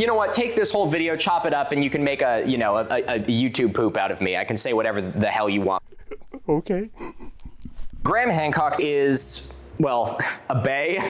you know what, take this whole video, chop it up, and you can make a, you know, a YouTube poop out of me. I can say whatever the hell you want. Okay. Graham Hancock is, well, a bae.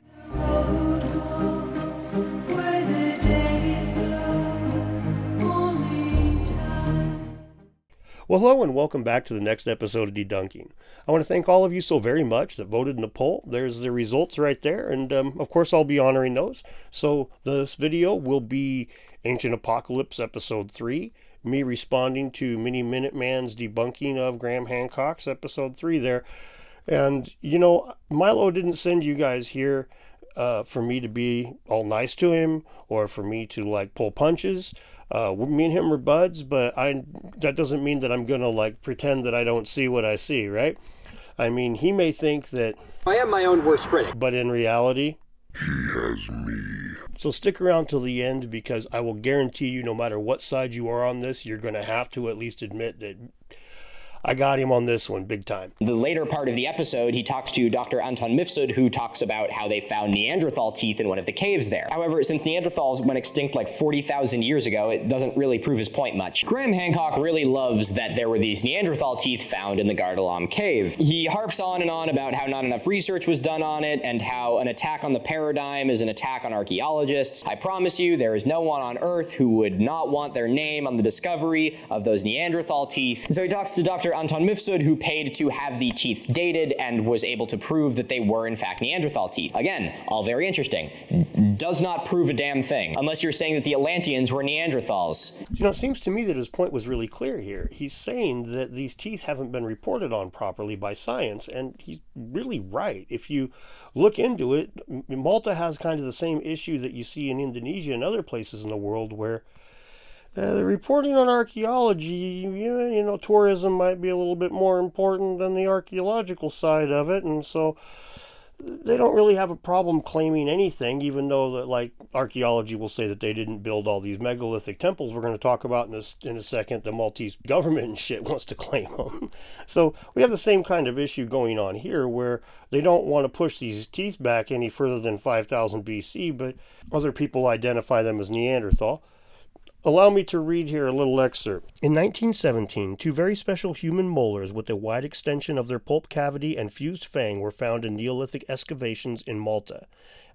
Well, hello and welcome back to the next episode of DeDunking. I want to thank all of you so very much that voted in the poll. There's the results right there, and of course I'll be honoring those. So this video will be Ancient Apocalypse Episode 3, me responding to Miniminuteman's debunking of Graham Hancock's Episode 3 there. And, you know, Milo didn't send you guys here for me to be all nice to him or for me to, like, pull punches. Me and him are buds, but that doesn't mean that I'm going to, like, pretend that I don't see what I see, right? I mean, he may think that I am my own worst critic. But in reality, he has me. So stick around till the end, because I will guarantee you, no matter what side you are on this, you're going to have to at least admit that I got him on this one big time. The later part of the episode, he talks to Dr. Anton Mifsud, who talks about how they found Neanderthal teeth in one of the caves there. However, since Neanderthals went extinct like 40,000 years ago, it doesn't really prove his point much. Graham Hancock really loves that there were these Neanderthal teeth found in the Gardalam cave. He harps on and on about how not enough research was done on it, and how an attack on the paradigm is an attack on archaeologists. I promise you, there is no one on Earth who would not want their name on the discovery of those Neanderthal teeth. So he talks to Dr. Anton Mifsud, who paid to have the teeth dated and was able to prove that they were in fact Neanderthal teeth. Again, all very interesting. Does not prove a damn thing, unless you're saying that the Atlanteans were Neanderthals. You know, it seems to me that his point was really clear here. He's saying that these teeth haven't been reported on properly by science, and he's really right. If you look into it, Malta has kind of the same issue that you see in Indonesia and other places in the world, where the reporting on archaeology, you know, tourism might be a little bit more important than the archaeological side of it, and so they don't really have a problem claiming anything, even though that, like, archaeology will say that they didn't build all these megalithic temples we're going to talk about in a second. The Maltese government and shit wants to claim them. So we have the same kind of issue going on here, where they don't want to push these teeth back any further than 5000 BC, but other people identify them as Neanderthal. Allow me to read here a little excerpt. In 1917, two very special human molars with a wide extension of their pulp cavity and fused fang were found in Neolithic excavations in Malta.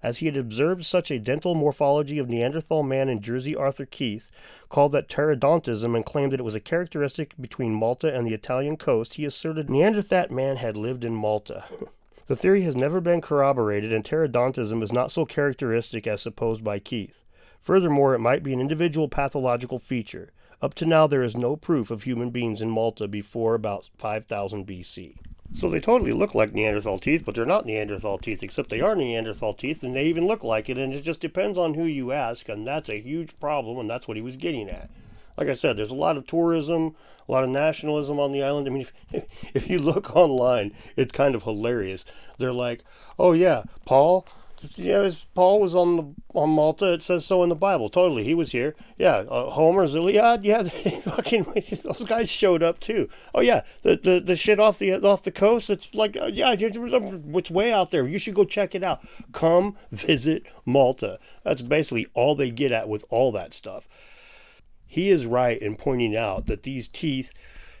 As he had observed such a dental morphology of Neanderthal man in Jersey, Arthur Keith called that pterodontism and claimed that it was a characteristic between Malta and the Italian coast, he asserted Neanderthal man had lived in Malta. The theory has never been corroborated, and pterodontism is not so characteristic as supposed by Keith. Furthermore, it might be an individual pathological feature. Up to now, there is no proof of human beings in Malta before about 5000 BC. So they totally look like Neanderthal teeth, but they're not Neanderthal teeth, except they are Neanderthal teeth, and they even look like it, and it just depends on who you ask, and that's a huge problem, and that's what he was getting at. Like I said, there's a lot of tourism, a lot of nationalism on the island. I mean, if you look online, it's kind of hilarious. They're like, oh yeah, Paul was on Malta. It says so in the Bible. Totally, he was here. Yeah, Homer's Iliad. Yeah, those guys showed up too. Oh yeah, the shit off the coast. It's like it's way out there. You should go check it out. Come visit Malta. That's basically all they get at with all that stuff. He is right in pointing out that these teeth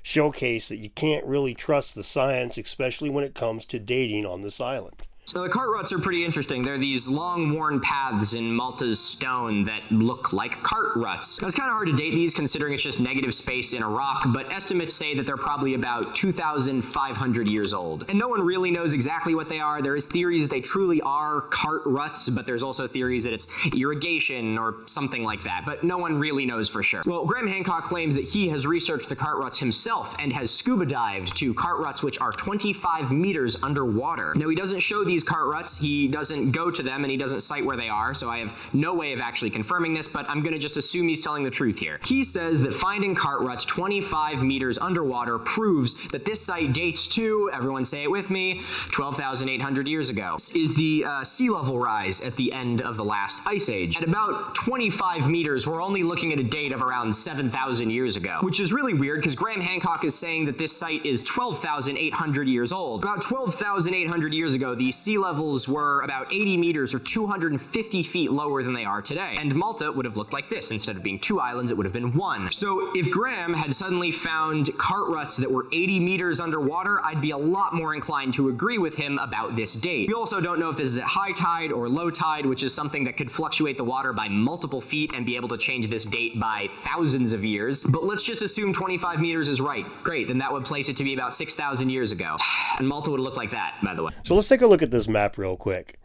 showcase that you can't really trust the science, especially when it comes to dating on this island. So the cart ruts are pretty interesting. They're these long worn paths in Malta's stone that look like cart ruts. Now, it's kind of hard to date these considering it's just negative space in a rock, but estimates say that they're probably about 2,500 years old. And no one really knows exactly what they are. There is theories that they truly are cart ruts, but there's also theories that it's irrigation or something like that, but no one really knows for sure. Well, Graham Hancock claims that he has researched the cart ruts himself and has scuba dived to cart ruts which are 25 meters underwater. Now, he doesn't show these cart ruts, he doesn't go to them, and he doesn't cite where they are, so I have no way of actually confirming this, but I'm gonna just assume he's telling the truth here. He says that finding cart ruts 25 meters underwater proves that this site dates to, everyone say it with me, 12,800 years ago. This is the sea level rise at the end of the last ice age. At about 25 meters, we're only looking at a date of around 7,000 years ago, which is really weird because Graham Hancock is saying that this site is 12,800 years old. About 12,800 years ago, the sea levels were about 80 meters or 250 feet lower than they are today. And Malta would have looked like this. Instead of being 2 islands, it would have been 1. So if Graham had suddenly found cart ruts that were 80 meters underwater, I'd be a lot more inclined to agree with him about this date. We also don't know if this is at high tide or low tide, which is something that could fluctuate the water by multiple feet and be able to change this date by thousands of years. But let's just assume 25 meters is right. Great, then that would place it to be about 6,000 years ago. And Malta would look like that, by the way. So let's take a look at this map real quick.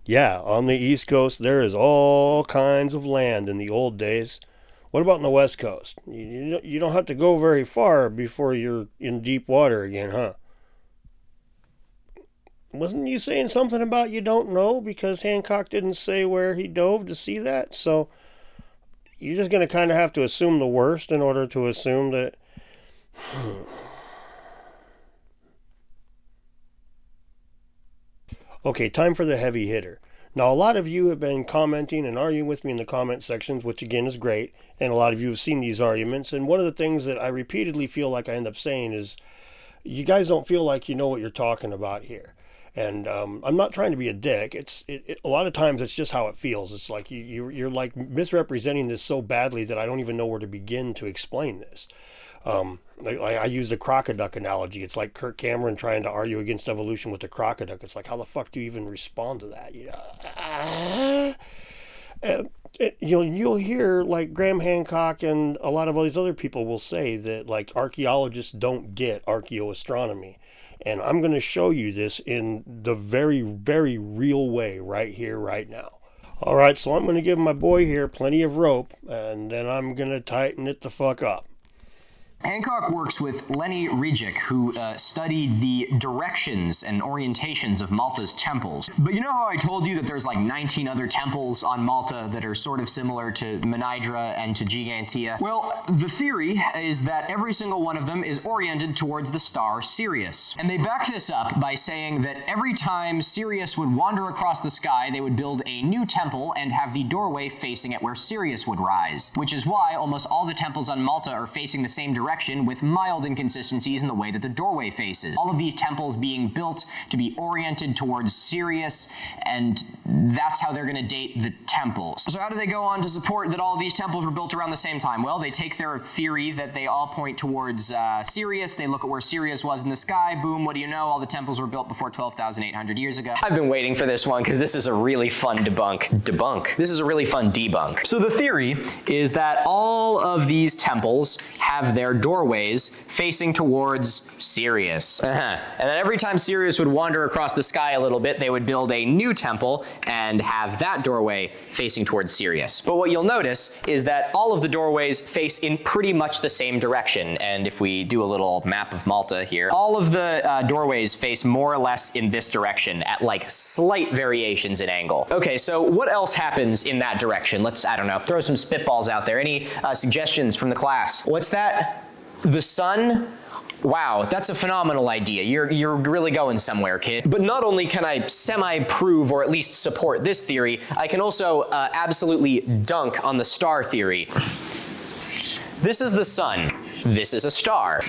Yeah, on the East Coast, there is all kinds of land in the old days. What about on the West Coast? You don't have to go very far before you're in deep water again, huh? Wasn't you saying something about you don't know because Hancock didn't say where he dove to see that? So you're just going to kind of have to assume the worst in order to assume that... Okay, time for the heavy hitter. Now, a lot of you have been commenting and arguing with me in the comment sections, which again is great, and a lot of you have seen these arguments, and one of the things that I repeatedly feel like I end up saying is, you guys don't feel like you know what you're talking about here. And I'm not trying to be a dick. A lot of times it's just how it feels. It's like you're like misrepresenting this so badly that I don't even know where to begin to explain this. I use the crocoduck analogy. It's like Kirk Cameron trying to argue against evolution with the crocoduck. It's like, how the fuck do you even respond to that? You'll hear like Graham Hancock and a lot of all these other people will say that like archaeologists don't get archaeoastronomy. And I'm going to show you this in the very, very real way right here, right now. All right, so I'm going to give my boy here plenty of rope, and then I'm going to tighten it the fuck up. Hancock works with Lenny Regic, who studied the directions and orientations of Malta's temples. But you know how I told you that there's like 19 other temples on Malta that are sort of similar to Menidra and to Gigantea? Well, the theory is that every single one of them is oriented towards the star Sirius. And they back this up by saying that every time Sirius would wander across the sky, they would build a new temple and have the doorway facing at where Sirius would rise, which is why almost all the temples on Malta are facing the same direction with mild inconsistencies in the way that the doorway faces. All of these temples being built to be oriented towards Sirius, and that's how they're going to date the temples. So how do they go on to support that all of these temples were built around the same time? Well, they take their theory that they all point towards Sirius, they look at where Sirius was in the sky, boom, what do you know? All the temples were built before 12,800 years ago. I've been waiting for this one because this is a really fun debunk. This is a really fun debunk. So the theory is that all of these temples have their doorways facing towards Sirius. And then every time Sirius would wander across the sky a little bit, they would build a new temple and have that doorway facing towards Sirius. But what you'll notice is that all of the doorways face in pretty much the same direction. And if we do a little map of Malta here, all of the doorways face more or less in this direction at like slight variations in angle. Okay, so what else happens in that direction? Let's, I don't know, throw some spitballs out there. Any suggestions from the class? What's that? The sun? Wow, that's a phenomenal idea. You're really going somewhere, kid. But not only can I semi-prove or at least support this theory, I can also absolutely dunk on the star theory. This is the sun. This is a star.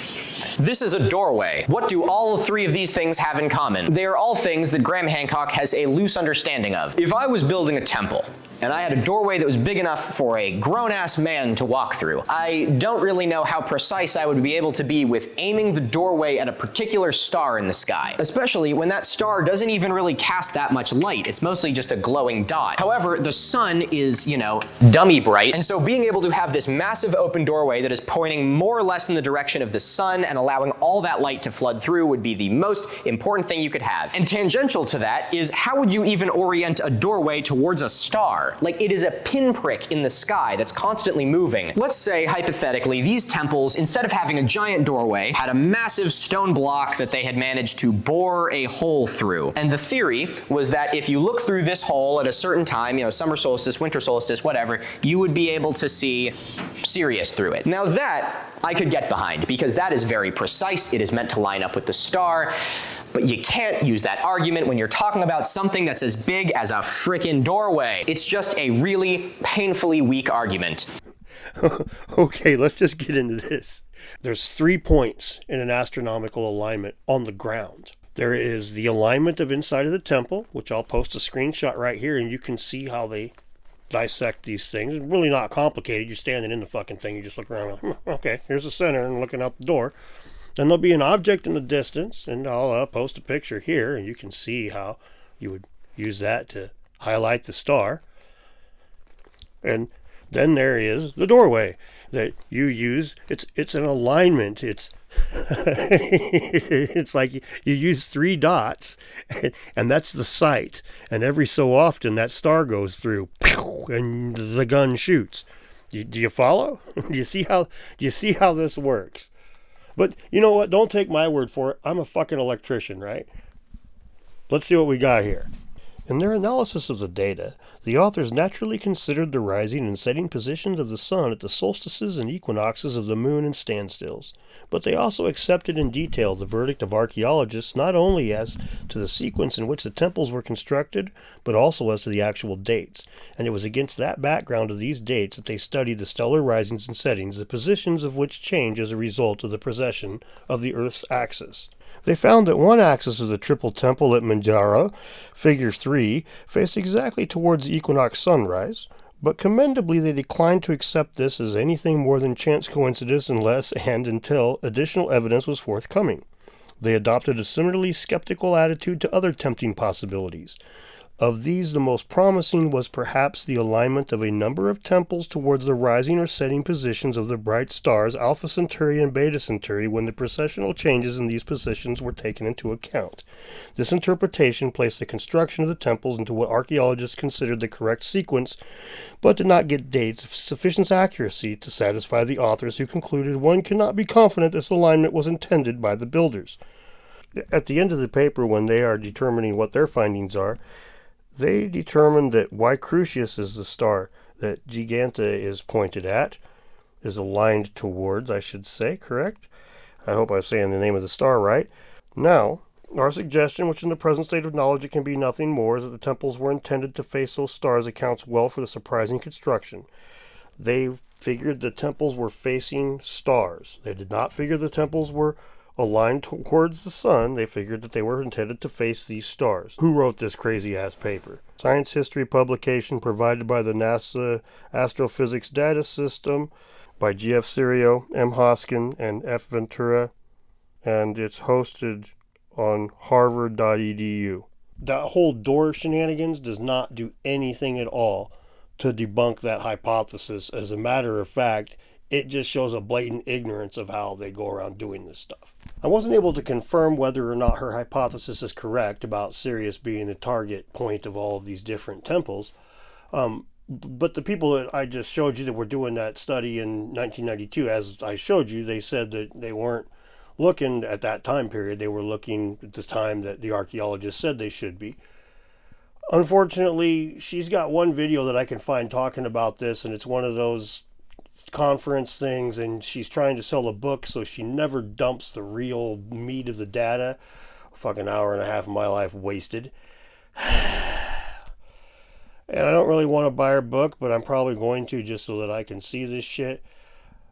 This is a doorway. What do all three of these things have in common? They are all things that Graham Hancock has a loose understanding of. If I was building a temple, and I had a doorway that was big enough for a grown-ass man to walk through, I don't really know how precise I would be able to be with aiming the doorway at a particular star in the sky, especially when that star doesn't even really cast that much light. It's mostly just a glowing dot. However, the sun is, you know, dummy bright, and so being able to have this massive open doorway that is pointing more or less in the direction of the sun and allowing all that light to flood through would be the most important thing you could have. And tangential to that is, how would you even orient a doorway towards a star? Like, it is a pinprick in the sky that's constantly moving. Let's say, hypothetically, these temples, instead of having a giant doorway, had a massive stone block that they had managed to bore a hole through. And the theory was that if you look through this hole at a certain time, you know, summer solstice, winter solstice, whatever, you would be able to see Sirius through it. Now that I could get behind, because that is very precise. It is meant to line up with the star. But you can't use that argument when you're talking about something that's as big as a frickin' doorway. It's just a really painfully weak argument. Okay, let's just get into this. There's 3 points in an astronomical alignment on the ground. There is the alignment of inside of the temple, which I'll post a screenshot right here, and you can see how they dissect these things. It's really not complicated. You're standing in the fucking thing. You just look around and okay, here's the center and looking out the door. Then there'll be an object in the distance, and I'll post a picture here, and you can see how you would use that to highlight the star. And then there is the doorway that you use. It's an alignment. It's it's like you use 3 dots, and that's the sight. And every so often that star goes through, and the gun shoots. Do you follow? Do you see how this works? But you know what? Don't take my word for it. I'm a fucking electrician, right? Let's see what we got here. In their analysis of the data, the authors naturally considered the rising and setting positions of the sun at the solstices and equinoxes of the moon and standstills. But they also accepted in detail the verdict of archaeologists not only as to the sequence in which the temples were constructed, but also as to the actual dates. And it was against that background of these dates that they studied the stellar risings and settings, the positions of which change as a result of the precession of the Earth's axis. They found that one axis of the triple temple at Mandjaro, figure 3, faced exactly towards the equinox sunrise, but commendably they declined to accept this as anything more than chance coincidence unless and until additional evidence was forthcoming. They adopted a similarly skeptical attitude to other tempting possibilities. Of these, the most promising was perhaps the alignment of a number of temples towards the rising or setting positions of the bright stars Alpha Centauri and Beta Centauri when the precessional changes in these positions were taken into account. This interpretation placed the construction of the temples into what archaeologists considered the correct sequence, but did not get dates of sufficient accuracy to satisfy the authors, who concluded one cannot be confident this alignment was intended by the builders. At the end of the paper, when they are determining what their findings are, they determined that Y Crucius is the star that Giganta is pointed at, is aligned towards, I should say, correct? I hope I'm saying the name of the star right. Now, our suggestion, which in the present state of knowledge it can be nothing more, is that the temples were intended to face those stars, accounts well for the surprising construction. They figured the temples were facing stars. They did not figure the temples were aligned towards the sun. They figured that they were intended to face these stars. Who wrote this crazy-ass paper? Science history publication provided by the NASA Astrophysics Data System by G.F. Serio, M. Hoskin, and F. Ventura, and it's hosted on harvard.edu. That whole door shenanigans does not do anything at all to debunk that hypothesis. As a matter of fact, it just shows a blatant ignorance of how they go around doing this stuff. I wasn't able to confirm whether or not her hypothesis is correct about Sirius being the target point of all of these different temples. But the people that I just showed you that were doing that study in 1992, as I showed you, they said that they weren't looking at that time period. They were looking at the time that the archaeologists said they should be. Unfortunately, she's got one video that I can find talking about this, and it's one of those conference things, and she's trying to sell a book, so she never dumps the real meat of the data. A fucking hour and a half of my life wasted. And I don't really want to buy her book, but I'm probably going to, just so that I can see this shit.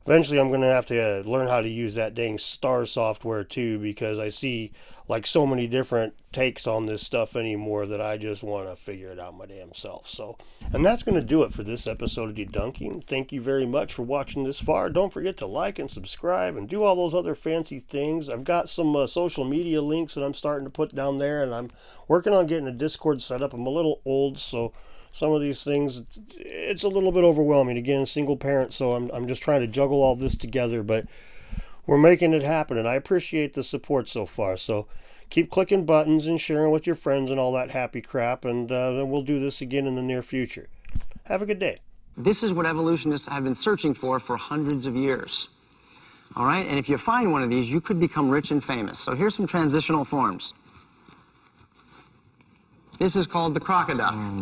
Eventually I'm going to have to learn how to use that dang star software too, because I see like so many different takes on this stuff anymore that I just want to figure it out my damn self. So, and that's going to do it for this episode of DeDunking. Thank you very much for watching this far. Don't forget to like and subscribe and do all those other fancy things. I've got some social media links that I'm starting to put down there, and I'm working on getting a Discord set up. I'm a little old, so some of these things, it's a little bit overwhelming. Again, single parent, so I'm just trying to juggle all this together, but we're making it happen, and I appreciate the support so far. So keep clicking buttons and sharing with your friends and all that happy crap, and then we'll do this again in the near future. Have a good day. This is what evolutionists have been searching for hundreds of years. All right? And if you find one of these, you could become rich and famous. So here's some transitional forms. This is called the crocodile.